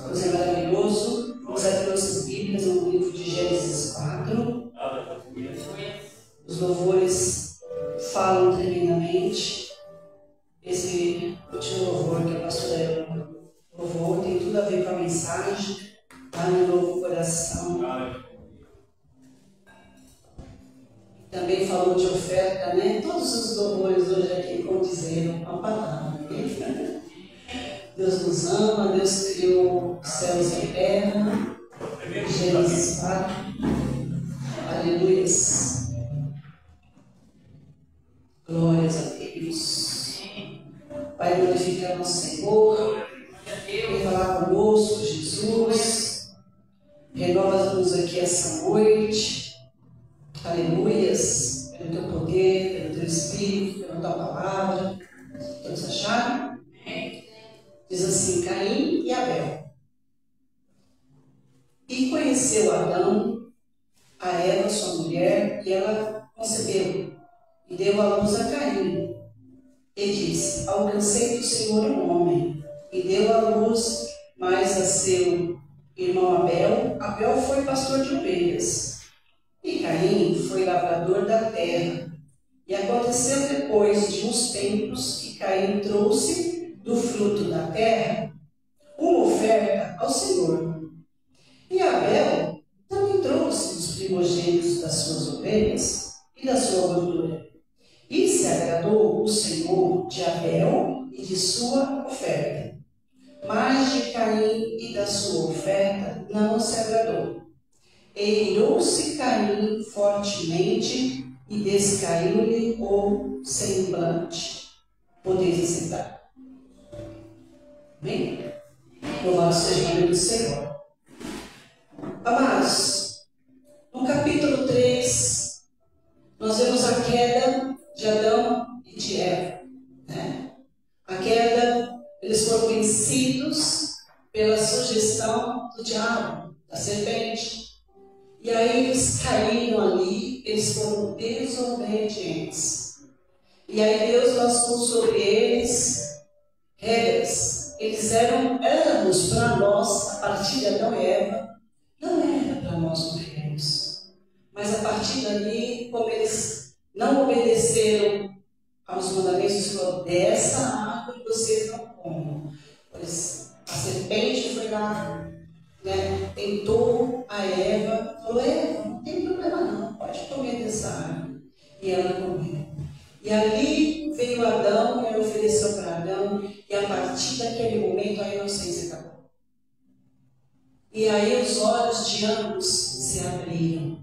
Deus é maravilhoso. Vamos abrir nossas Bíblias no livro de Gênesis 4. Os louvores falam tremendamente. Esse último louvor que a pastora Ela louvou tem tudo a ver com a mensagem. Tá no novo coração. Também falou de oferta, né? Todos os louvores hoje aqui condizeram com a palavra. Deus nos ama, Deus criou os céus e a terra. Gênesis 4. Aleluias. Glórias a Deus. Pai, glorificar nosso Senhor. Vem falar conosco, Jesus. Renova-nos aqui essa noite. Aleluias. Pelo teu poder, pelo teu Espírito, pela tua palavra. Todos acharam? Diz assim: Caim e Abel. E conheceu Adão a Eva, sua mulher, e ela concebeu, e deu à luz a Caim. E disse: Alcancei do Senhor um homem. E deu à luz mais a seu irmão Abel. Abel foi pastor de ovelhas. E Caim foi lavrador da terra. E aconteceu depois de uns tempos que Caim trouxe do fruto da terra uma oferta ao Senhor. E Abel também trouxe dos primogênitos das suas ovelhas e da sua gordura. E se agradou o Senhor de Abel e de sua oferta. Mas de Caim e da sua oferta não se agradou. E irou-se Caim fortemente e descaiu-lhe o semblante. Podeis sentar. Amém? Louvado seja o nome do Senhor. Amados, no capítulo 3, nós vemos a queda de Adão e de Eva. Né? A queda, eles foram vencidos pela sugestão do diabo, da serpente. E aí eles caíram ali, eles foram desobedientes. E aí Deus lançou sobre eles regras. Eles eram éramos para nós, a partir de Adão e Eva, não era para nós morrermos. Mas a partir dali, como eles não obedeceram aos mandamentos do Senhor, dessa árvore vocês não comam. Pois a serpente foi lá, né, tentou a Eva, falou: Eva, não tem problema não, pode comer dessa árvore. E ela comeu. E ali veio Adão, e ofereceu para Adão, e a partir daquele momento a inocência acabou. E aí os olhos de ambos se abriram.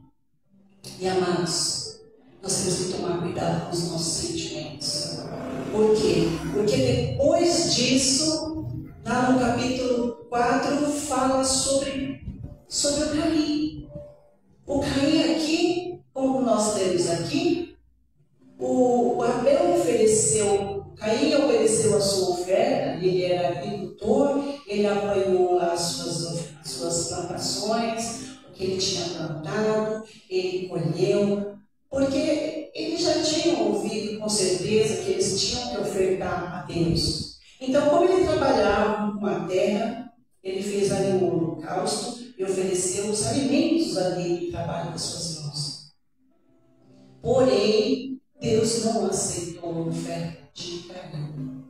E amados, nós temos que tomar cuidado com os nossos sentimentos. Por quê? Porque depois disso, lá no capítulo 4, fala sobre o Caim. O Caim aqui, como nós temos aqui, o Abel ofereceu, Caim ofereceu a sua oferta, ele era agricultor, ele apanhou lá as suas plantações, o que ele tinha plantado, ele colheu, porque ele já tinha ouvido com certeza que eles tinham que ofertar a Deus. Então, como ele trabalhava com a terra, ele fez ali um holocausto e ofereceu os alimentos ali do trabalho das suas mãos. Porém, Deus não aceitou a oferta de Caim.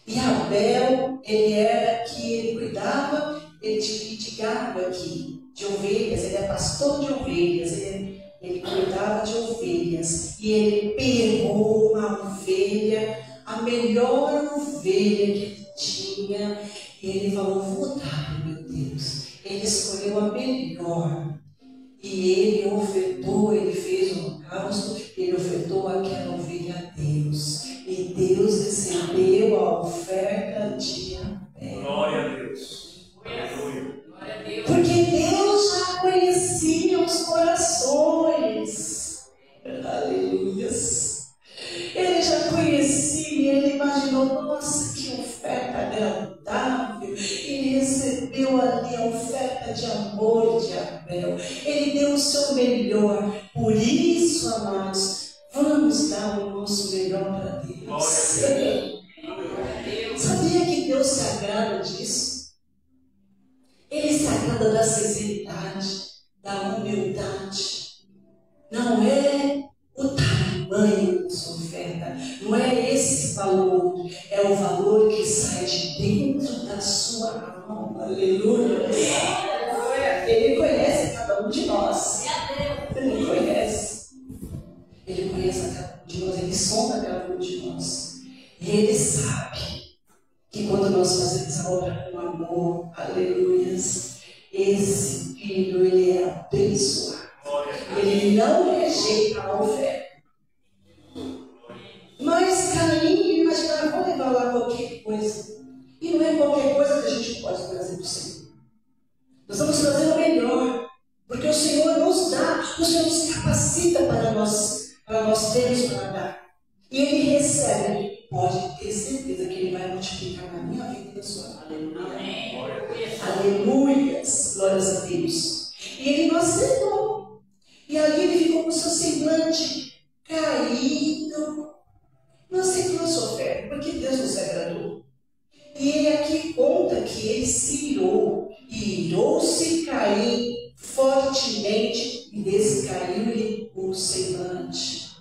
E Abel, ele cuidava de gado aqui, de ovelhas, ele é pastor de ovelhas, ele cuidava de ovelhas. E ele pegou uma ovelha, a melhor ovelha que ele tinha, e ele falou: vou dar, meu Deus. Ele escolheu a melhor. E ele ofertou, ele fez um holocausto, ele ofertou aquela ovelha a Deus. E Deus recebeu a oferta de Abel. Glória a Deus. Glória a Deus. Porque Deus já conhecia os corações. Aleluias. Ele já conhecia, ele imaginou: nossa, que oferta agradável. Ele recebeu ali a oferta de amor de Abel. Ele deu o seu melhor. Por isso, amados, vamos dar o nosso melhor para Deus. Sabia que Deus se agrada disso? trata da sinceridade, da humildade. Não é o tamanho da sua oferta, não é esse valor, é o valor que sai de dentro da sua alma. Aleluia! Ele conhece cada um de nós. Ele conhece. Ele conhece a cada um de nós, ele sonda cada um de nós. E ele sabe que quando nós fazemos a obra com amor, aleluias, esse filho, ele é abençoado. Ele não rejeita a oferta. Mas Caim imaginava, vou levar lá qualquer coisa. E não é qualquer coisa que a gente pode trazer para o Senhor. Nós vamos fazer o melhor. Porque o Senhor nos dá, o Senhor nos capacita para nós termos para dar. E Ele recebe. Pode ter certeza que Ele vai multiplicar na minha vida e na sua vida. Aleluia. Aleluias. Glórias a Deus. E Ele nos aceitou. E ali Ele ficou com o seu semblante caído. Não aceitou a sua oferta, porque Deus nos agradou. E Ele aqui conta que Ele se irou. E irou-se Caim fortemente e descaiu-lhe o semblante.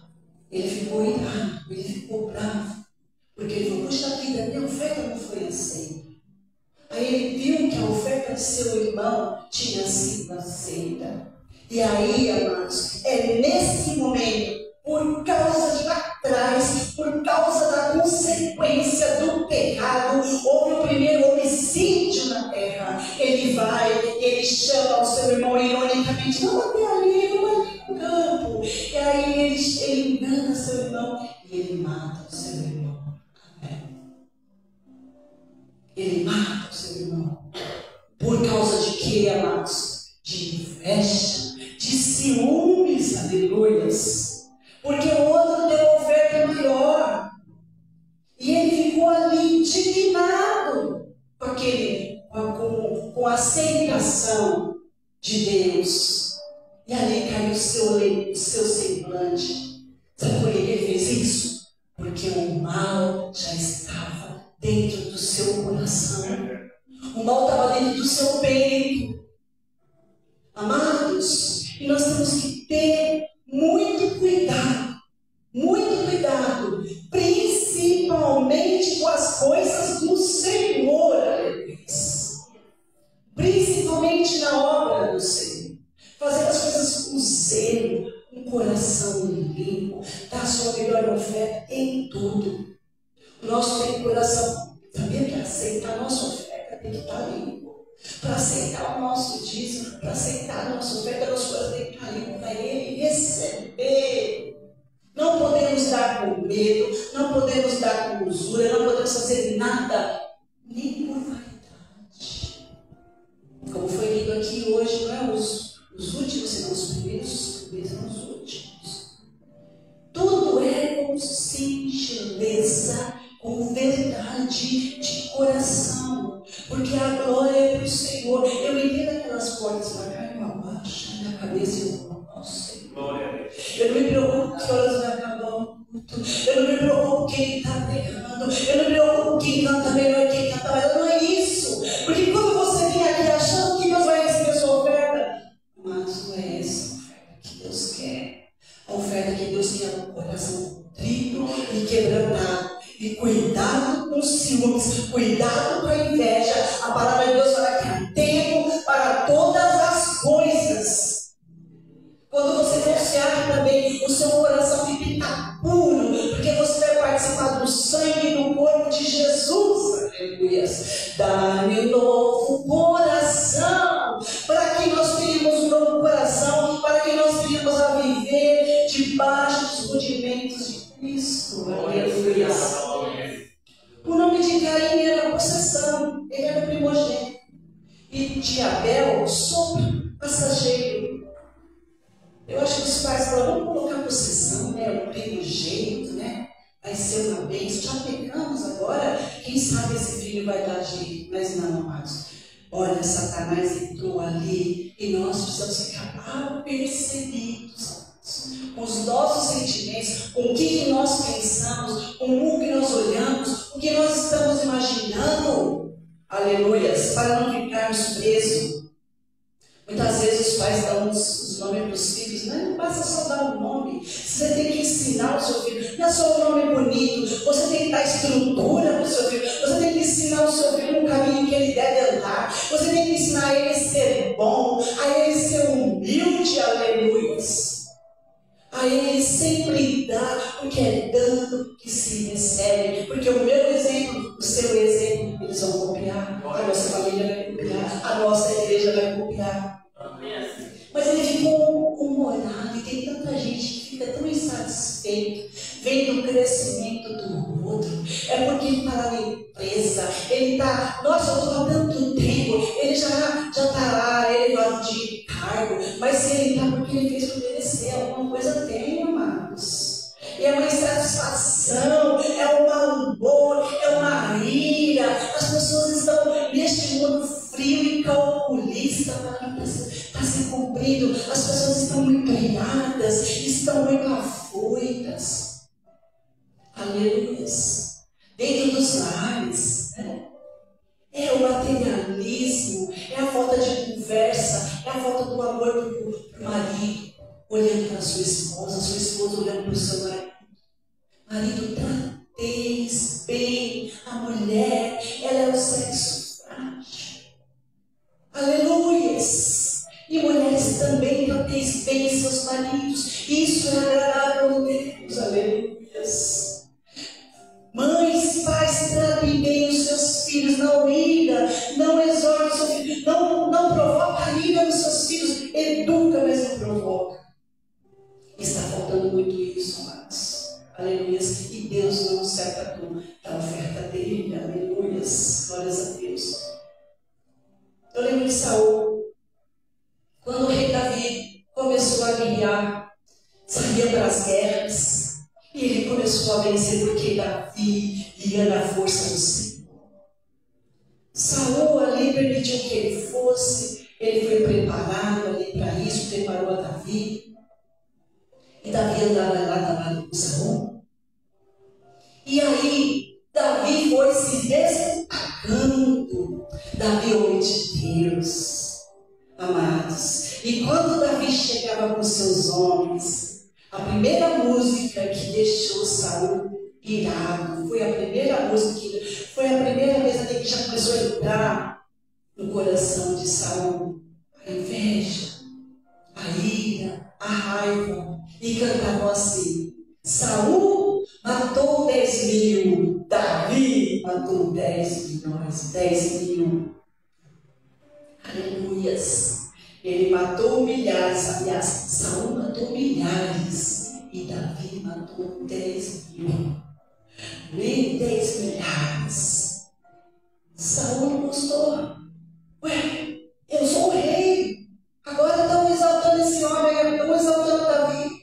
Ele ficou irado, ele ficou bravo, porque ele falou, poxa vida, minha oferta não foi aceita. Aí ele viu que a oferta de seu irmão tinha sido aceita. E aí, amados, é nesse momento, por causa de lá atrás, por causa da consequência do pecado, houve o primeiro homicídio na terra. Ele vai, ele chama o seu irmão ironicamente, não, até ali no campo. E aí ele engana seu irmão e ele mata o seu irmão. Ele mata o seu irmão. Por causa de quê, amados? De inveja, de ciúmes, aleluias. Porque o outro deu uma oferta maior. E ele ficou ali indignado com a aceitação de Deus. E ali caiu o seu semblante. Sabe por que ele fez isso? Porque o mal já estava dentro do seu coração. O mal estava dentro do seu peito. Amados, e nós temos que ter muito cuidado, principalmente com as coisas do Senhor, principalmente na obra do Senhor. Fazer as coisas com zelo, com coração limpo, dar a sua melhor oferta em tudo. O nosso coração, sabia que aceitar a nossa oferta tem que estar limpo. Para aceitar o nosso dízimo, para aceitar a nossa oferta, nós temos que estar limpo para Ele receber. Não podemos dar com medo, não podemos dar com usura, não podemos fazer nada, nem por vaidade. Como foi lido aqui hoje, não é os últimos serão os primeiros, os primeiros serão os últimos. Tudo é com singeleza, com verdade de coração, porque a glória é para o Senhor. Eu entendo aquelas portas para cá e eu abaixo a minha cabeça e eu vou ao Senhor. Eu não me preocupo que horas vai acabar o culto, eu não me preocupo quem está pregando, eu não me preocupo quem canta melhor, quem canta melhor. Não é isso, porque quando você vem aqui achando que Deus vai receber a sua oferta, mas não é essa a oferta que Deus quer. A oferta que Deus quer é um coração contrito e quebrantado. E cuidado com os ciúmes, cuidado com a inveja. A palavra de Deus fala que há tempo para todas as coisas. Quando você confiar também, o seu coração fica estar puro, porque você vai participar do sangue e do corpo de Jesus. Aleluias. Dá-me um novo coração, para que nós tenhamos um novo coração, para que nós venhamos a viver debaixo dos rudimentos de Cristo. Aleluia. O nome de Caim era possessão, ele era o primogênito. E de Abel, sopro passageiro. Eu acho que os pais falaram, vamos colocar possessão, né? O primogênito, né? Vai ser uma bênção. Já pegamos agora, quem sabe esse filho vai dar jeito. Mas não, amados. Olha, Satanás entrou ali e nós precisamos ficar apercebidos com os nossos sentimentos, com o que nós pensamos, com o que nós olhamos, o que nós estamos imaginando, aleluias, para não ficarmos presos. dão os nomes para os filhos, né? Não basta só dar um nome. Você tem que ensinar o seu filho. Não é só um nome bonito. Você tem que dar estrutura para o seu filho. Você tem que ensinar o seu filho no caminho que ele deve andar. Você tem que ensinar ele a ser bom, a ele ser humilde, aleluias. A ele sempre dá, porque é dando que se recebe. Porque o meu exemplo, o seu exemplo, eles vão copiar. A nossa família vai copiar. A nossa igreja vai copiar. Mas ele ficou humorado. E tem tanta gente que fica tão insatisfeito vendo o crescimento do outro. É porque ele está lá na empresa. Ele está, nossa, eu estou há tanto tempo. Ele já está lá, elevado de cargo. Mas se ele está porque ele fez por merecer, alguma coisa tem, amados. E é uma insatisfação, é um mau humor, é uma ira. As pessoas estão neste mundo frio e calculista para está se cumprindo. As pessoas estão muito iradas, estão muito afoitas. Aleluia. Dentro dos lares, né? É o materialismo, é a falta de conversa, é a falta do amor do marido, olhando para a sua esposa olhando para o seu marido. Marido, trateis bem a mulher, ela é o sexo frágil. Aleluias! E mulheres também trateis bem seus maridos, isso é agradável a Deus. Aleluias! Mães, pais, tratem bem os seus filhos, não ira, não exorte o seu filho, não provoca a ira nos seus filhos, educa, mas não provoca. Está faltando muito isso, amados. Aleluias. E Deus não se acatou da oferta dele, aleluias. Glórias a Deus. Eu lembro de Saul, quando o rei Davi começou a guerrear, saía para as guerras. E ele começou a vencer porque Davi ia na força do Senhor. Saul ali permitiu que ele fosse, ele foi preparado ali para isso, preparou a Davi. E Davi andava lá com Saul. E aí, Davi foi se destacando. Davi, homem de Deus, amados. E quando Davi chegava com seus homens, a primeira música que deixou Saul irado, foi a primeira música, foi a primeira vez que já começou a entrar no coração de Saul. A inveja, a ira, a raiva. E cantavam assim: Saul matou 10.000, Davi matou 10 milhões, 10.000. Aleluias. Ele matou milhares, aliás, Saul matou milhares e Davi matou 10.000. Nem 10 milhares. Saul não gostou. Ué, eu sou o rei. Agora estão exaltando esse homem, estão exaltando Davi.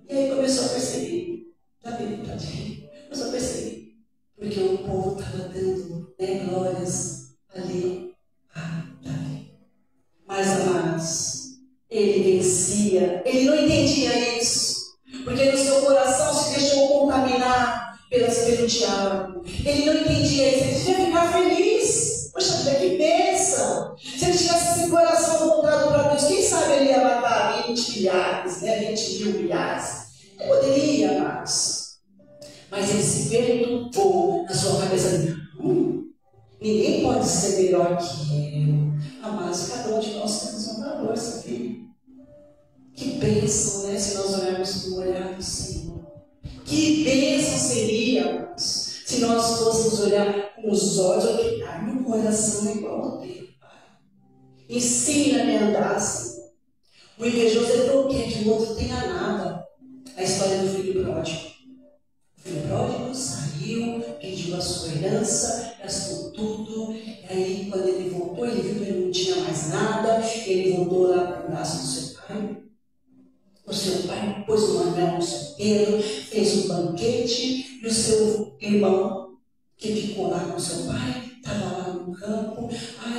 E aí começou a perceber. Davi, começou a perceber. Porque o povo estava dando glórias ali a Davi. Mas, amados, ele vencia. Ele não entendia isso. Porque no seu coração se deixou contaminar pelo diabo. Ele não entendia isso. Ele devia ficar feliz. Poxa vida, que bênção. Se ele tivesse esse coração voltado para Deus, quem sabe ele ia matar 20 milhares, 20.000 milhares. Ele poderia, amados. Mas ele se perturbou na sua cabeça. Ninguém pode ser melhor que eu. Amados, cada um de nós temos um valor, sabia? Que bênção, né? Se nós olharmos com o olhar do Senhor. Que bênção seria, amados, se nós fôssemos olhar com os olhos, olhar meu coração igual ao teu, Pai. Ensina-me a andar assim. O invejoso ele não quer que o outro tenha nada. A história do filho pródigo. O filho pródigo saiu, pediu a sua herança, gastou tudo. E aí, quando ele voltou, ele viu que ele não tinha mais nada. Ele voltou lá para o braço do seu pai. O seu pai pôs um anel no seu dedo, fez um banquete. E o seu irmão, que ficou lá com o seu pai, estava lá no campo.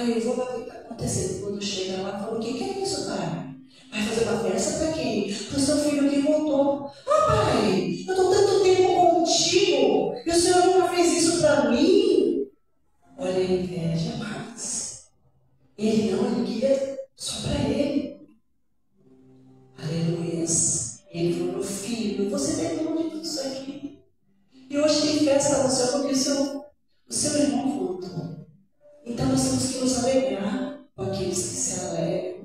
Eu vou lá ver o que está acontecendo. Quando chega lá, falou: o que é isso, pai? Vai fazer uma festa para quem? Para o seu filho que voltou. Pai, eu estou tanto tempo contigo e o Senhor nunca fez isso para mim. Olha a inveja, mas ele queria só para ele. nós temos que nos alegrar com aqueles que se alegram.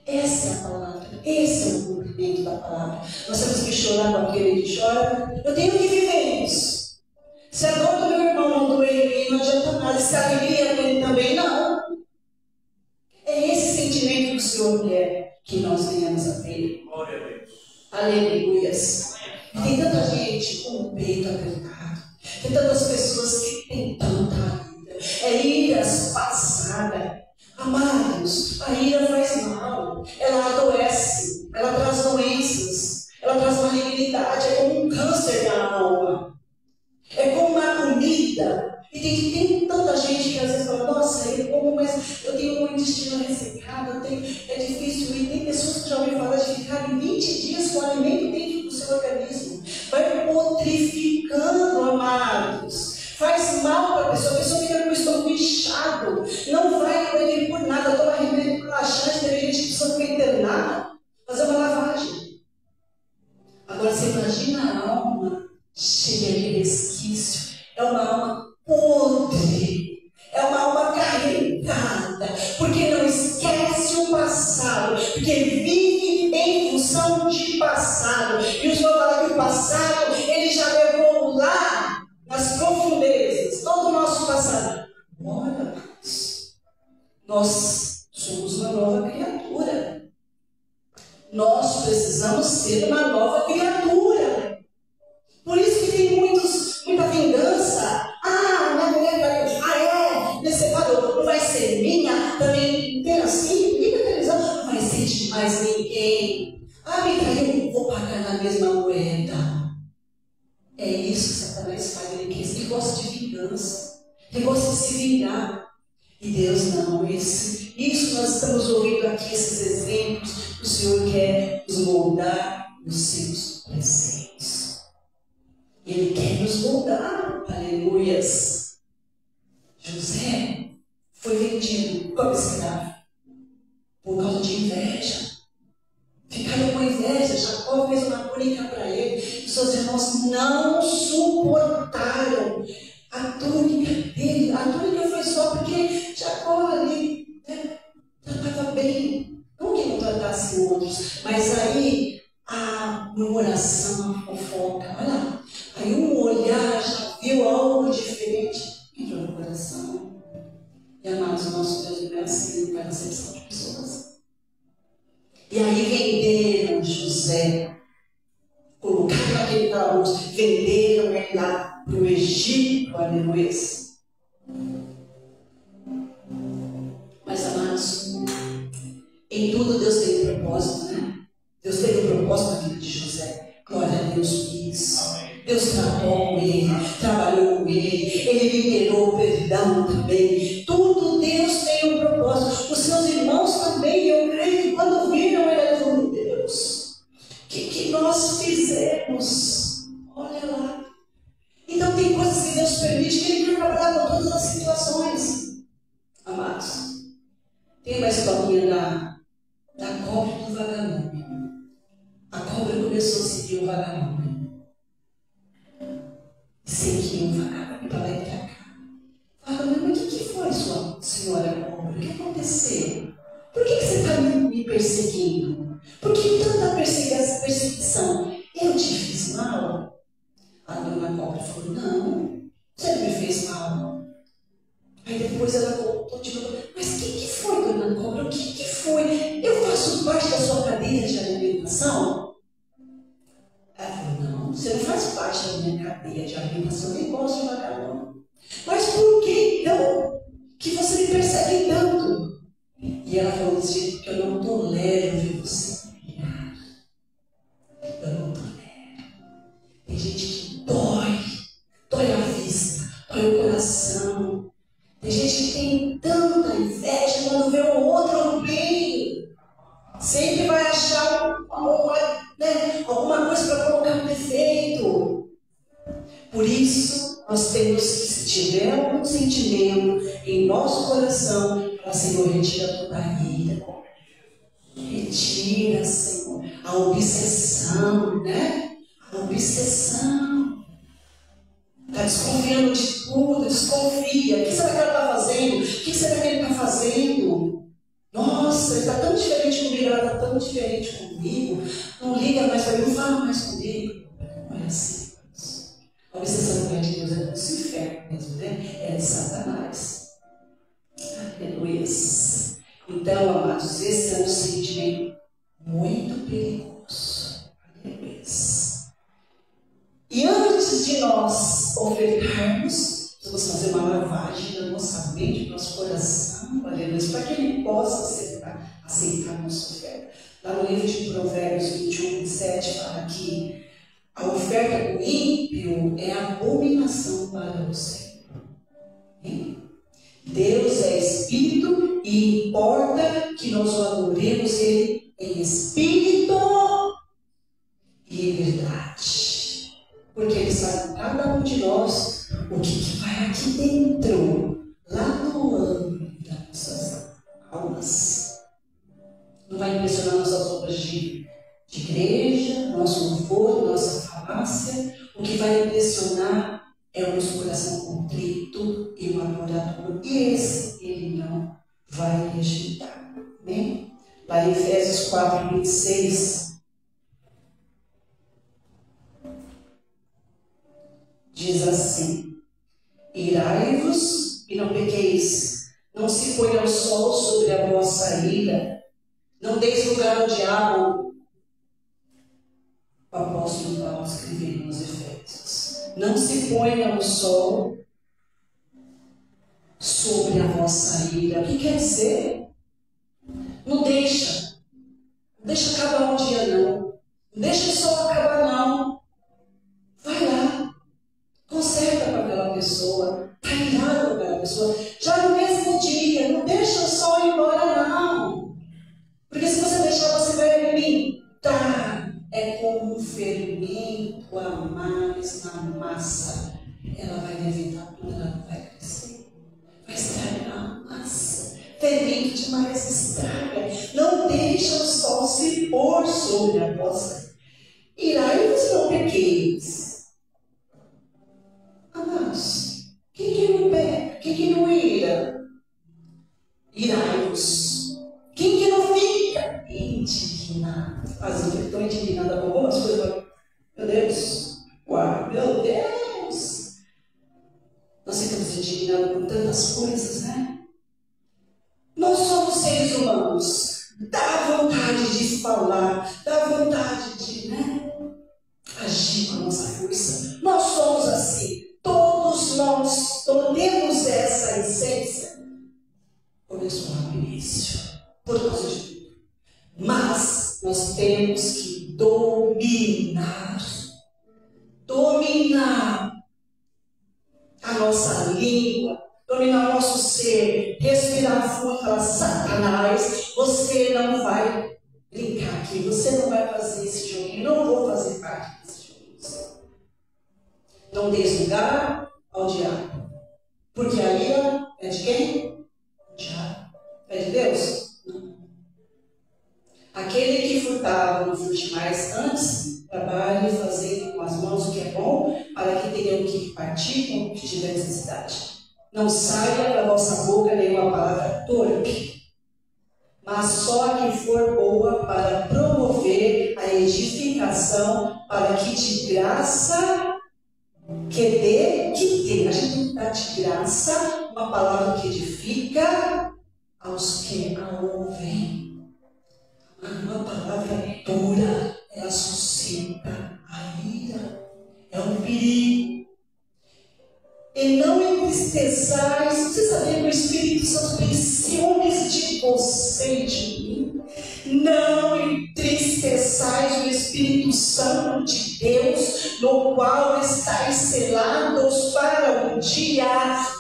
Essa é a palavra, esse é o cumprimento da palavra. Nós temos que chorar com aquele que chora. Eu tenho que viver isso. Se a dor do meu irmão não doer em mim, não adianta nada. Se a alegria dele também não. É esse sentimento que o Senhor quer que nós venhamos a ter. Glória a Deus. Aleluias. E tem tanta gente com o peito apertado. Tem tantas pessoas que têm tanta ira. É iras passada. Amados, a ira faz mal. Ela adoece. Ela traz doenças. Ela traz malignidade. É como um câncer na alma. É como uma comida. E tem tanta gente que às vezes fala, nossa, eu como, mas eu tenho um intestino ressecado, é difícil. E tem pessoas que já ouviram falar de ficar em 20 dias com alimento dentro do seu organismo. Vai putrificando, amados. Faz mal para a pessoa fica com o estômago inchado. Não vai comer por nada, toma remédio relaxante. Tem gente que precisa ficar internada, fazer uma lavagem. Agora você imagina a alma cheia de resquício. É uma alma podre, é uma alma carregada, porque não esquece o passado, porque vive em função de passado. E o Senhor fala que o passado, Ele já levou lá nas profundezas, todo o nosso passado. Olha, nós somos uma nova criatura. Nós precisamos ser uma nova criatura. Por isso que tem muita vingança. Minha mulher vai. Me separou. Não vai ser minha. Também tem assim. Liga a televisão. Não vai ser de mais ninguém. Me traiu. Vou pagar na mesma moeda. É isso que Satanás faz. Ele gosta de vingança. Ele gosta de se vingar. E Deus não. Isso nós estamos ouvindo aqui, esses exemplos. O Senhor quer nos moldar nos seus preceitos. Ele quer nos moldar. Aleluias. José foi vendido como escravo por causa de inveja. Ficaram com inveja. Jacó fez uma túnica para ele. E seus irmãos não suportaram a túnica dele. A túnica foi só porque Jacó ali tratava bem. Não que não tratasse outros, mas aí a murmuração, a fofoca, olha lá. Aí um olhar já viu algo diferente, entrou no coração. E amados, o nosso Deus não é assim, não é recepção de pessoas. E aí venderam José, colocaram naquele calabouço, venderam ele lá para o Egito, aleluia. Mas amados, em tudo Deus tem um propósito, né? Deus teve um propósito na vida de José. Glória a Deus por isso. Deus tratou com ele, trabalhou com ele, ele liberou o perdão também. Tudo Deus tem um propósito. Os seus irmãos também, eu creio que quando viram, ele falou, Deus, o que nós fizemos? Olha lá. Então tem coisas que Deus permite que Ele quer trabalhar com todas as situações. Amados, tem uma historinha da cobra e do vagalume. A cobra começou a seguir o vagalume. Seguiu o vagalume para lá e para cá. Fala, mas o que foi, sua senhora cobra? O que aconteceu? Por que você está me perseguindo? Por que tanta perseguição? Eu te fiz mal? A dona cobra falou, não, você não me fez mal. Aí depois ela voltou de novo, mas o que foi, dona cobra? O que foi? Eu faço parte da sua cadeia de alimentação? Ela falou, não, você não faz parte da minha cadeia de alimentação, nem gosto de vagalume. Mas por que então que você me persegue tanto? E ela falou assim, porque eu não tolero ver você brilhar. Eu não tolero. Tem gente que dói a vista, dói o coração. Tem gente que tem tanta inveja quando vê o outro bem. Sempre vai achar alguma coisa para colocar no defeito. Por isso, nós temos que, se tiver algum sentimento em nosso coração, falar, Senhor, retira toda a ira. Retira, Senhor, a obsessão, né? A obsessão. Está desconfiando de tudo, desconfia. O que será que ela está fazendo? O que será que ele está fazendo? Nossa, ele está tão diferente comigo, ela está tão diferente comigo. Não liga mais para mim, não fala mais comigo. Não é assim. A obsessão não é de Deus, é do inferno mesmo, né? É de Satanás. Aleluia. Então, amados, esse é um sentimento muito perigoso. Aleluia. E antes de nós ofertarmos, vamos fazer uma lavagem da nossa mente, do nosso coração, aleluia, para que ele possa aceitar a nossa oferta. Lá no livro de Provérbios 21, 27, fala que a oferta do ímpio é abominação para o Senhor. Deus é Espírito e importa que nós o adoremos Ele em Espírito e em verdade. Porque Ele sabe cada um de nós o que vai aqui dentro, lá no âmbito das nossas almas. Não vai impressionar nossas obras de igreja, nosso louvor, nossa falácia. O que vai impressionar é o nosso coração contrito e o adorador. E esse Ele não vai rejeitar. Amém? Lá em Efésios 4, 26. Diz assim: irai-vos e não pequeis, não se ponha o sol sobre a vossa ira, não deis lugar ao diabo. O apóstolo Paulo escreveu nos Efésios: não se ponha o sol sobre a vossa ira. O que quer dizer? Não deixa acabar um dia, não. Não deixa o sol acabar, não. Vai lá. Conserta com aquela pessoa, está irado com aquela pessoa, já no mesmo dia, não deixa o sol ir embora, não. Porque se você deixar, você vai alimentar. É como um fermento a mais na massa. Ela vai levitar tudo, ela não vai crescer. Vai estragar a massa. Fermento demais estraga. Não deixa o sol se pôr sobre a vossa. Irai-vos não pequeis. Amados, quem que não peca? Quem que não ira? Irai-vos. Quem que não fica indignado? Às vezes eu estou indignada com algumas coisas. Meu Deus, uau, meu Deus. Nós ficamos indignados com tantas coisas, né? Nós somos seres humanos. Dá vontade de falar, dá vontade de, agir com a nossa força. Nós somos assim. Todos nós temos essa essência. Começou lá no início, por causa de tudo. Mas nós temos que dominar a nossa língua, dominar o nosso ser, respirar fundo, falar: Satanás, você não vai brincar aqui, você não vai fazer esse joguinho, não vou fazer parte desse joguinho. Não dê lugar ao diabo. Porque a ira é de quem? O diabo. É de Deus? Não. Aquele que furtava, não furte mais. Antes, trabalhe fazendo com as mãos o que é bom, para que tenham que partir com o que tiver necessidade. Não saia da vossa boca nenhuma palavra torpe, mas só a que for boa para promover a edificação, para que de graça que dê. A gente tem que dar de graça uma palavra que edifica aos que a ouvem. Uma palavra dura, ela suscita a ira, é um perigo. E não entristeçais. Você sabia que o Espírito Santo tem ciúmes de você e de mim? Não entristeçais o Espírito Santo de Deus, no qual estáis selados para o dia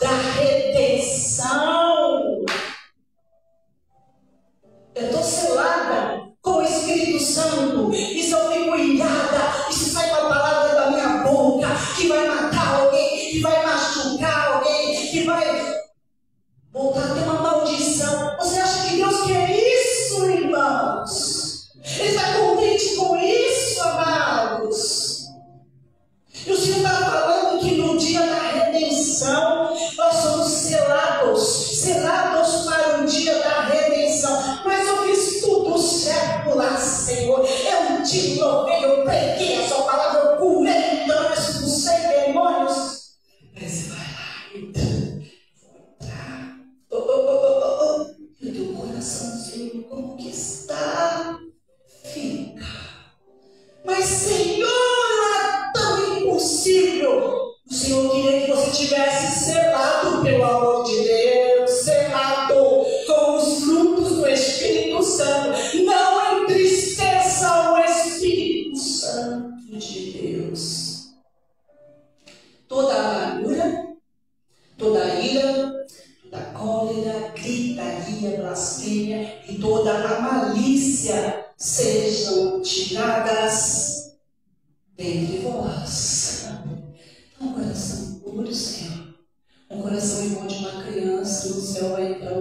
da redenção. Eu estou selada com o Espírito Santo. E se eu fico ilhada, e se sai uma palavra da minha boca que vai matar alguém, que vai machucar alguém, que vai voltar a ter uma maldição, você acha que Deus quer isso, irmãos? Ele está contente com isso, amados? E o Senhor está falando que no dia da blasfêmia e toda a malícia sejam tiradas dentre vós. Um coração puro, Senhor. Um coração igual de uma criança, no céu vai entrar.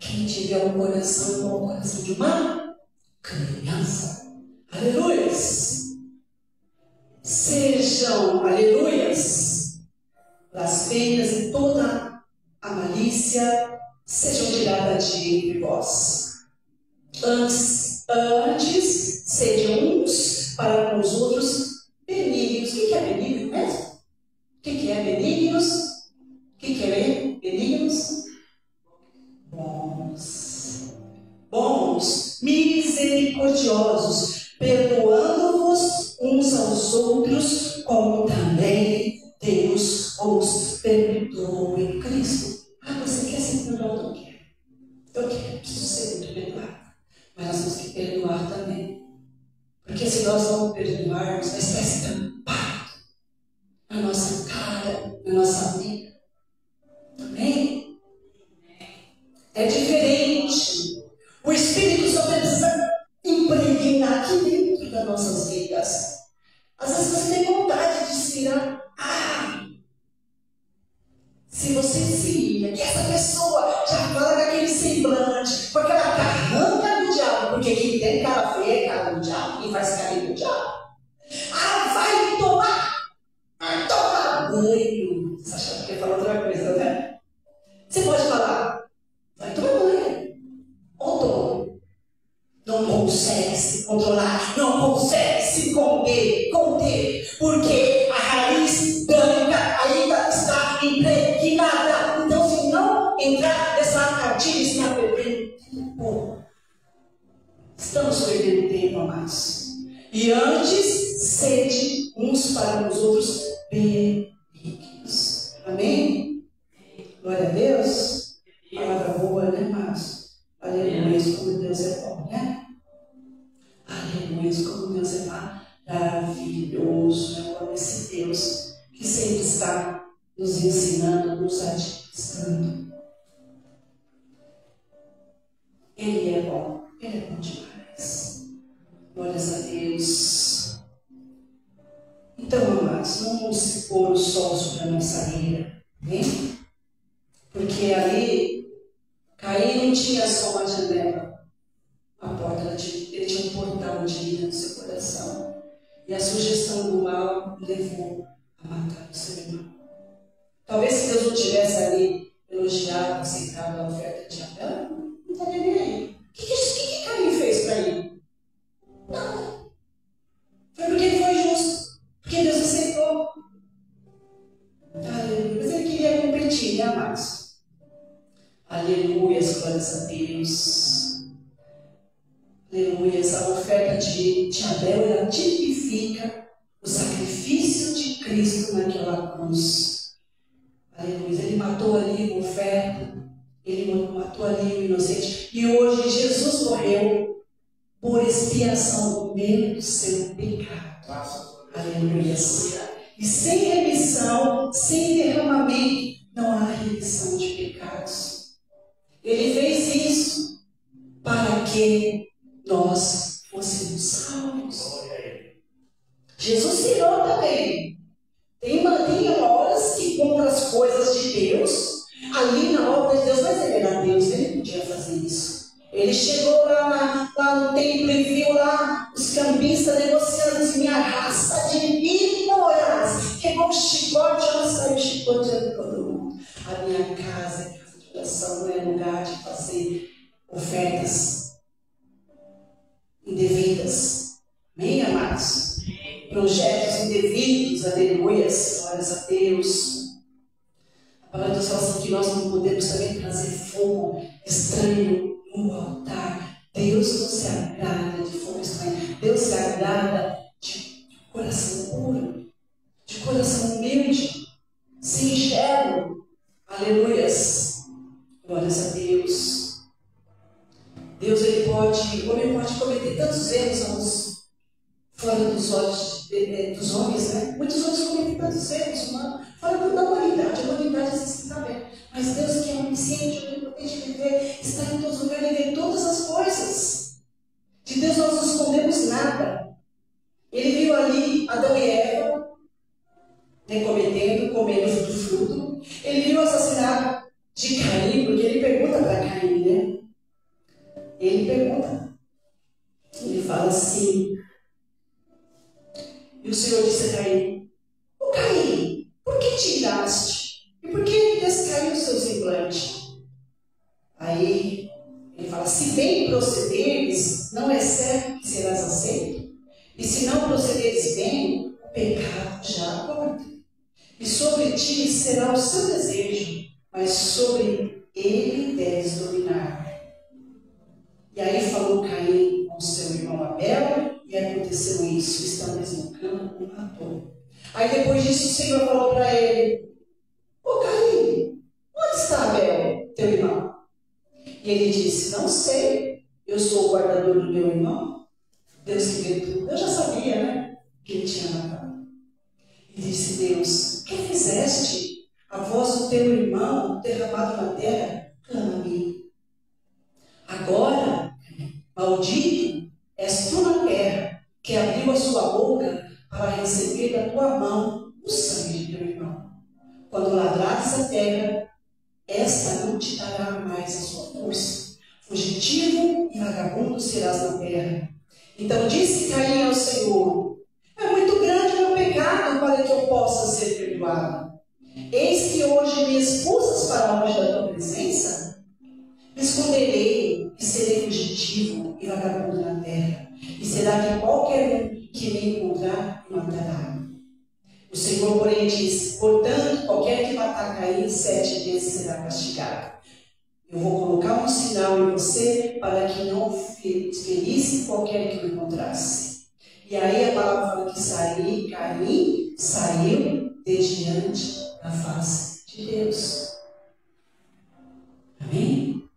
Quem tiver um coração igual ao coração de uma criança. Aleluias! Sejam, aleluias, blasfêmias e toda a malícia sejam tiradas de entre vós. Antes sejam uns para com os outros benignos. O que é benigno mesmo? O que é benignos? O que é benignos? Bons, misericordiosos, perdoando-vos uns aos outros, como também Deus os perdoou em Cristo. Você quer ser perdoado? Eu quero. Eu quero, preciso ser muito perdoado. Mas nós temos que perdoar também. Porque se nós não perdoarmos, vai estar estampado na nossa cara, na nossa vida. Amém? É diferente. O Espírito Santo precisa impregnar aqui dentro das nossas vidas. Às vezes você tem vontade de se virar. Se você se ira, que essa pessoa já fala com aquele semblante, com aquela carranca do diabo, porque quem tem cara feia é cara do diabo, quem faz carinho do diabo. Vai tomar banho. Você achava que ia falar outra coisa, né? Você pode falar, vai tomar banho. Ou toma. Não consegue se controlar, não consegue se conter, porque a raiz branca ainda está impregnada. Então, se não entrar nessa armadilha, está perdendo tempo. Estamos perdendo tempo, amados. E antes, sede uns para os outros benignos. Amém? Glória a Deus. Palavra boa, né, amados? Aleluia, como Deus é bom, né? Aleluia, como Deus é maravilhoso. Eu amo esse Deus que sempre está nos ensinando, nos administrando. Ele é bom demais. Glórias a Deus. Então, amados, não vamos se pôr o sol sobre a nossa ira, né? Porque ali Caim não tinha só uma janela, a porta, ele tinha um portal de ira no seu coração. E a sugestão do mal levou a matar o seu irmão. Talvez se Deus não tivesse ali elogiado, aceitado a oferta de Abel, não estaria nem aí. O que Caim fez para ele? Nada. Foi porque ele foi justo, porque Deus aceitou. Aleluia. Mas ele queria competir, né, amados? Aleluia, glórias a Deus. Aleluia, a oferta de Abel, ela tipifica o sacrifício de Cristo naquela cruz. Aleluia, ele matou ali uma oferta, ele matou ali o inocente. E hoje Jesus morreu por expiação do meu e do seu pecado. Aleluia. E sem remissão, sem derramamento, não há remissão de pecados. Ele fez isso para que nós fôssemos salvos. Jesus tirou também. Tem horas que contra as coisas de Deus, ali na obra de Deus, mas ele era Deus, ele podia fazer isso. Ele chegou lá no templo e viu lá os cambistas negociando assim, minha raça de víboras. Pegou o chicote, ela saiu chicoteando todo mundo. A minha casa é casa de oração, não é lugar de fazer ofertas indevidas. Amém, amados? Projetos indevidos, aleluia, glórias a Deus. A palavra de Deus fala assim que nós não podemos também trazer fogo estranho no altar. Deus não se agrada de fogo estranho. Deus se agrada de coração puro, de coração humilde, singelo. Aleluias. Glórias a Deus. Deus, o homem pode cometer tantos erros, vamos fora dos olhos dos homens, né? Muitos homens cometem tantos erros humanos, fora da humanidade. A humanidade existe também. Mas Deus, que é onisciente, onipotente, Ele vê, está em todos os lugares, Ele vê todas as coisas. De Deus nós não escondemos nada. Ele viu ali Adão e Eva, comendo do fruto. Ele viu o assassinato de Caim, porque ele pergunta para Caim, né? Ele pergunta. Ele fala assim, e o Senhor disse a Caim, ô Caim, por que te iraste? E por que descaiu o seu semblante? Aí ele fala, se bem procederes, não é certo que serás aceito? E se não procederes bem, o pecado já acorda. E sobre ti será o seu desejo, mas sobre ele deves dominar. E aí falou Caim com seu irmão Abel, e aconteceu isso, estando eles no campo, o matou. Aí depois disso o Senhor falou para ele, ô Caim, onde está Abel, teu irmão? E ele disse, não sei, eu sou o guardador do meu irmão. Deus que vê tudo. Eu já sabia, né, que ele tinha matado. E disse Deus, que fizeste? A voz do teu irmão derramado na terra, clama a mim. Agora, maldito és tu na terra, que abriu a sua boca para receber da tua mão o sangue de teu irmão. Quando ladrares a terra, esta não te dará mais a sua força. Fugitivo e vagabundo serás na terra. Então disse Caim ao Senhor, é muito grande o meu pecado para que eu possa ser perdoado. Eis que hoje me expulsas para longe da tua presença? Me esconderei e serei fugitivo e vagabundo na terra. E será que qualquer um que me encontrar me matará? O Senhor, porém, disse, portanto, qualquer que matar Caim 7 vezes será castigado. Eu vou colocar um sinal em você para que não ferisse qualquer que me encontrasse. E aí a palavra fala que Caim saiu de diante da face de Deus. Amém?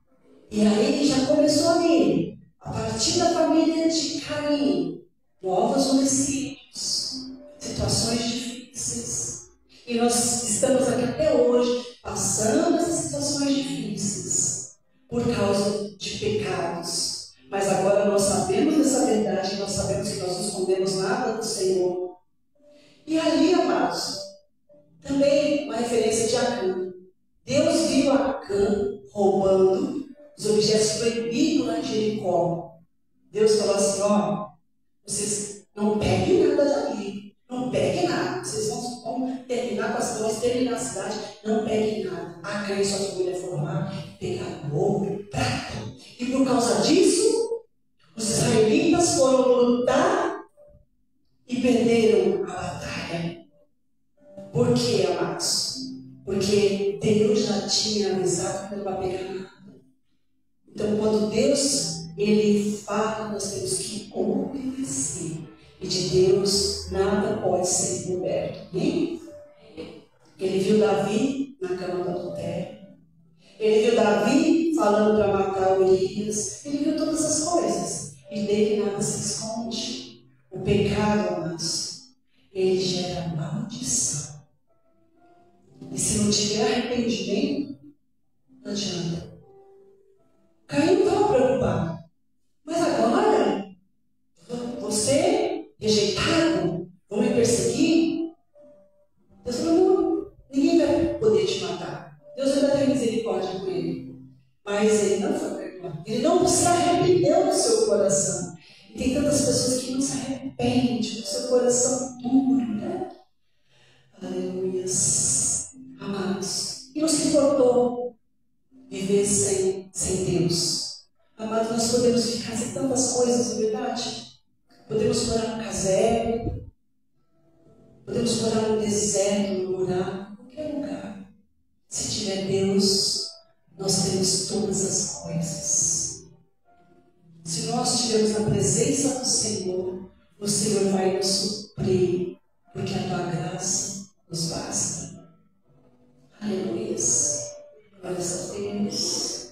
E aí já começou ali, a partir da família de Caim, novos homicídios, situações difíceis. E nós estamos aqui até hoje, passando essas situações difíceis, por causa de pecados. Mas agora nós sabemos dessa verdade, nós sabemos que nós não escondemos nada do Senhor. E ali, amados, também uma referência de Acã. Deus viu Acã roubando os objetos proibidos lá em Jericó. Deus falou assim, ó, vocês não peguem nada dali, não peguem nada, vocês vão terminar com as mãos, terminar a cidade, não peguem nada. Acã e sua família foram lá, pegaram ouro, prata, e por causa disso, os israelitas foram lutar e perderam a batalha. Por quê, amados? Porque Deus já tinha avisado que não vai pegar nada. Então, quando Deus Ele fala, nós temos que obedecer. E de Deus nada pode ser encoberto. Ele viu Davi na cama do adultério. Ele viu Davi falando para matar Urias. Ele viu todas as coisas. E dele nada se esconde. O pecado, amados, ele gera maldição. E se não tiver arrependimento, não adianta. Caim não estava preocupado. Mas agora, você, rejeitado, vão me perseguir? Deus falou, não, ninguém vai poder te matar. Deus ainda tem misericórdia com ele. Mas ele não foi perdoado. Ele não se arrependeu no seu coração. E tem tantas pessoas que não se arrependem do seu coração duro, né? Aleluias. Amados. E não se importou viver sem Deus. Amados, nós podemos ficar sem tantas coisas, não é verdade? Podemos morar no casebre. Podemos morar no deserto, no buraco, em qualquer lugar. Se tiver Deus, nós temos todas as coisas. Se nós estivermos na presença do Senhor, o Senhor vai nos suprir, porque a tua graça nos basta. Aleluia. Glórias a Deus.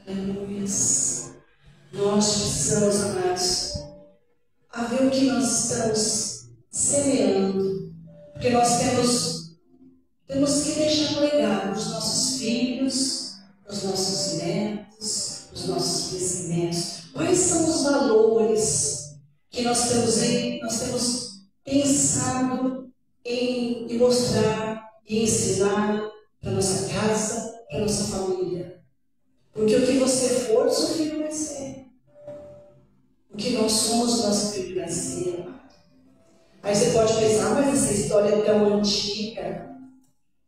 Aleluia. Nós precisamos, amados, haver que nós estamos semeando, porque nós temos que deixar um legado para os nossos filhos, para os nossos netos, para os nossos bisnetos. Quais são os valores que nós temos pensado em mostrar e ensinar para nossa casa, para nossa família? Porque o que você for, o seu filho vai ser. O que nós somos, o nosso filho vai ser. Aí você pode pensar, mas essa história é tão antiga.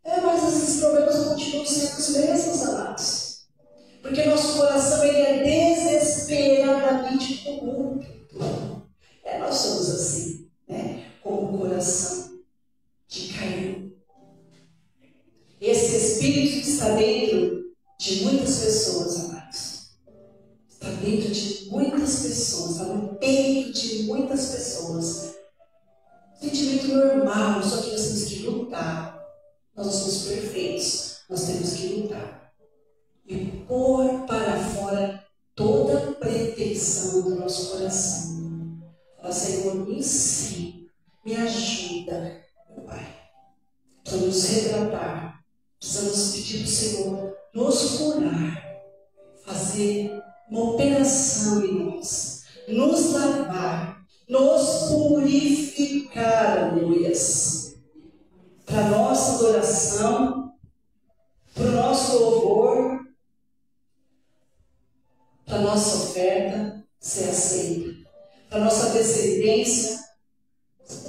Mas esses problemas continuam sendo os mesmos, amados. Porque nosso coração ele é desesperadamente corrupto. Nós somos assim, né? Como o coração de Caim. Esse espírito está dentro de muitas pessoas, amados. Está dentro de muitas pessoas, está no peito de muitas pessoas. Sentimento normal, só que nós temos que lutar. Nós não somos perfeitos, nós temos que lutar. E pôr para fora toda a pretensão do nosso coração. Fala, Senhor, me ensina, me ajuda, meu Pai. Precisamos nos retratar, precisamos pedir para o Senhor nos curar, fazer uma operação em nós, nos lavar, nos purificar, aleluias, para a nossa adoração, para o nosso louvor, para a nossa oferta ser aceita, para a nossa descendência,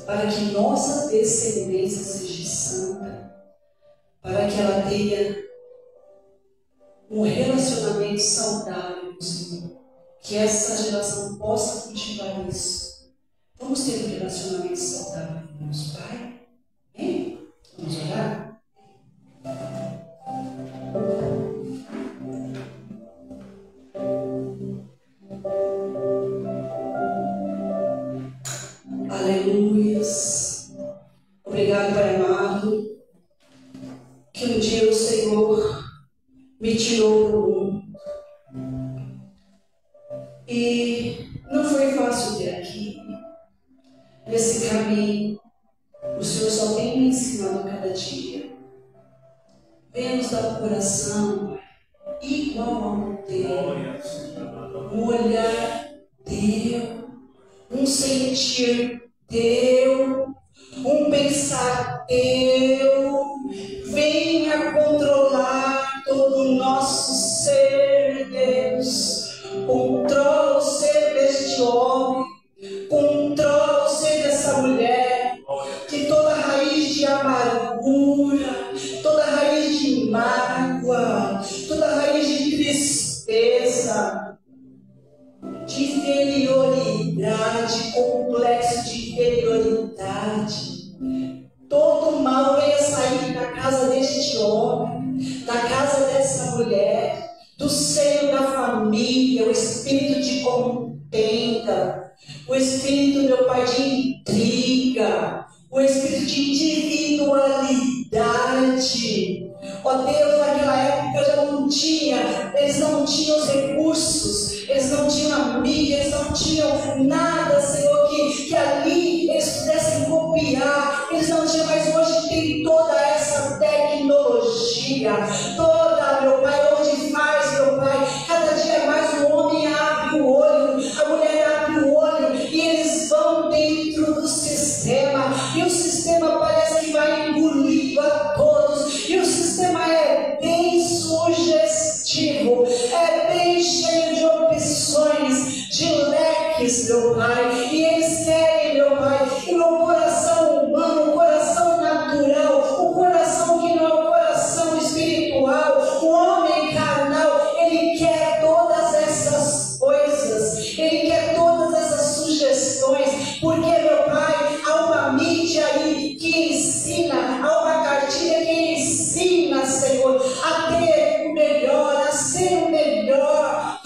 para que nossa descendência seja santa, para que ela tenha um relacionamento saudável com o Senhor, que essa geração possa cultivar isso. Vamos ter um relacionamento saudável com o nosso Pai? Hein? Vamos orar? Aleluias. Obrigado, Pai amado, que um dia o Senhor me tirou do mundo. E não foi fácil vir aqui. Nesse caminho, o Senhor só tem me ensinado a cada dia. Venha nos dar um coração, Pai, igual ao teu, um olhar teu, um sentir teu, um pensar teu. Venha controlar todo o nosso ser, Deus. Controla o ser deste homem, controla o ser dessa mulher. Que toda raiz de amargura, toda raiz de mágoa, toda raiz de tristeza, de inferioridade, complexo de inferioridade, todo mal venha sair da casa deste homem, da casa dessa mulher, do seio da família, o espírito de contenda, o espírito, meu Pai, de intriga, o espírito de individualidade. Ó Deus, naquela época já não tinha, eles não tinham os recursos, eles não tinham a mídia, eles não tinham nada, Senhor, que ali eles pudessem copiar. Eles não tinham, mas hoje tem toda essa tecnologia, toda, meu Pai, onde faz, meu Pai, cada dia mais o homem abre o olho, a mulher abre o olho, e eles vão dentro do sistema, e o sistema parece que vai engolindo a todos, e o sistema é bem sugestivo, é bem cheio de opções, de leques, meu Pai, e eles querem, meu Pai, o meu coração humano, o coração natural, o coração que não é o coração espiritual, o homem carnal, ele quer todas essas coisas, ele quer todas essas sugestões, porque, meu Pai, há uma mídia aí que ensina, há uma cartilha que ensina, Senhor, a ter o melhor, a ser o melhor,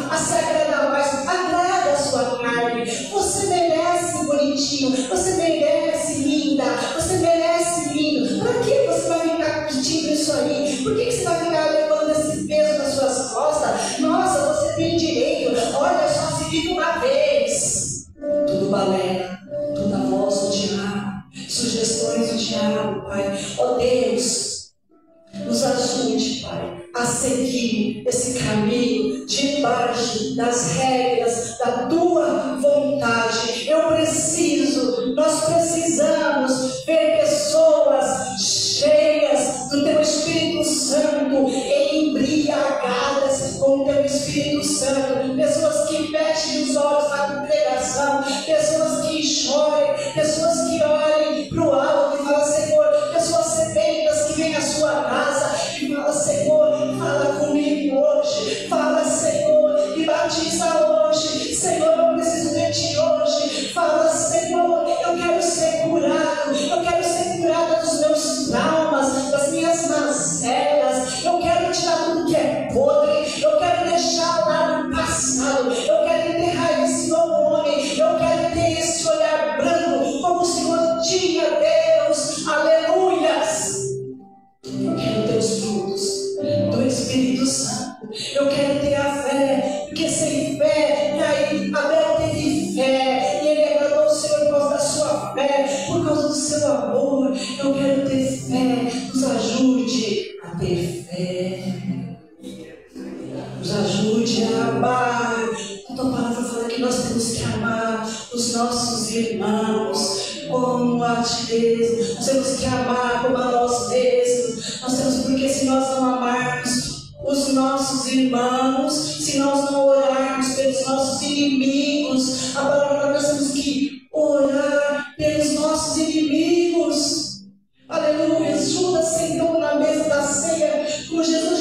a se agradar mais. Agrada a sua carne. Você merece bonitinho, você merece linda, você merece lindo. Para que você vai ficar pedindo isso aí? Por que você vai ficar levando esse peso nas suas costas? Nossa, você tem direito, olha só, se vive uma vez. Tudo balela. debaixo das regras da tua vontade. Nós precisamos ver pessoas cheias do teu Espírito Santo, embriagadas com o teu Espírito Santo, pessoas que fechem os olhos na congregação, pessoas que chorem, pessoas que olhem para o alto e falam: Senhor, pessoas sedentas que vêm à sua casa e falam: Senhor, fala comigo hoje, fala, Senhor, e batiza hoje, Senhor, eu preciso de ti hoje, fala, Senhor, eu quero ser curada dos meus traumas, das minhas mazelas, eu quero tirar tudo que é podre, eu quero deixar lá no passado, eu quero enterrar esse novo homem, eu quero ter esse olhar branco como o Senhor tinha, Deus, aleluias. Eu quero ter os frutos do Espírito Santo, eu quero ter a fé, porque sem fé, Abel teve fé, e ele agradou o Senhor por causa da sua fé, por causa do seu amor. Eu quero ter fé, nos ajude a ter fé, nos ajude a amar. A tua palavra fala que nós temos que amar os nossos irmãos como a ti mesmo, nós temos que amar como a nós mesmos, porque se nós não amarmos os nossos irmãos, se nós não orarmos pelos nossos inimigos, a palavra nós temos que orar pelos nossos inimigos. Aleluia. Judas sentou na mesa da ceia com Jesus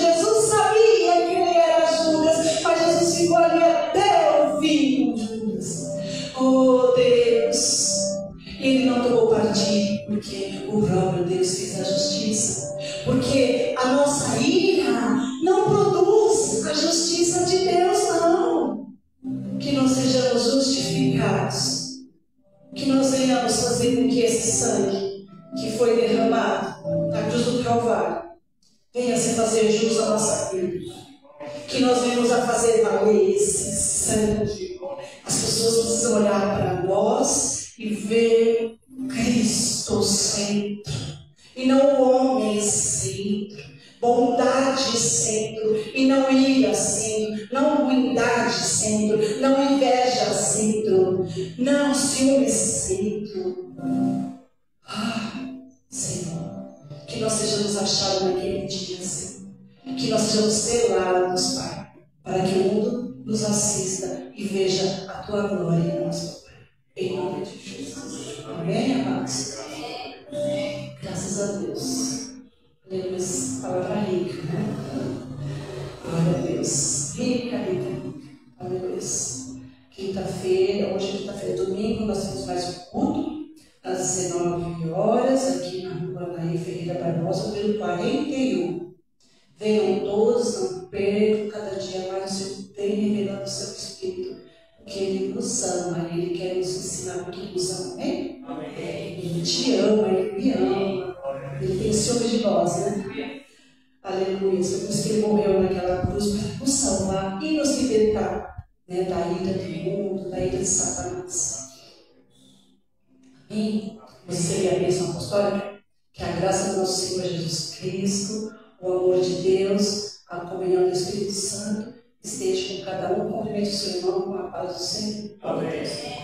sabia que ele era Judas, mas Jesus ficou ali até o fim com Judas. Oh Deus, ele não tomou partido, porque o próprio Deus fez a justiça, porque a nossa ira não produz a justiça de Deus, não. Que nós sejamos justificados, que nós venhamos fazer com que esse sangue que foi derramado na cruz do Calvário venha se fazer jus à nossa vida, que nós venhamos a fazer valer esse sangue. As pessoas precisam olhar para nós e ver Cristo centro, e não o homem centro, bondade centro, e não ira centro, não ruindade centro, não inveja centro, não ciúme centro. Senhor, que nós sejamos achados naquele dia, Senhor, que nós sejamos selados, Pai, para que o mundo nos assista e veja a tua glória em nós, Pai, em nome de Jesus. Amém, amados? Graças a Deus. Aleluia. Palavra rica, né? Glória a Deus. Rica. Aleluia. Quinta-feira, hoje é quinta-feira, domingo, nós temos mais um culto às 19 horas, aqui na rua Nair Ferreira Barbosa, número 41. Venham todos, não percam, cada dia mais o Senhor tem revelado o seu Espírito, porque Ele nos ama, Ele quer nos ensinar porque Ele nos ama, amém? Ele te ama, Ele me ama, Ele tem ciúme de nós, né? Aleluia, por isso que Ele morreu naquela cruz para nos salvar e nos libertar, né, da ira do mundo, da ira de Satanás. Amém? Você seria a bênção apostólica? Que a graça do nosso Senhor Jesus Cristo, o amor de Deus, a comunhão do Espírito Santo esteja com cada um. Cumprimente o seu irmão com a paz do Senhor. Amém.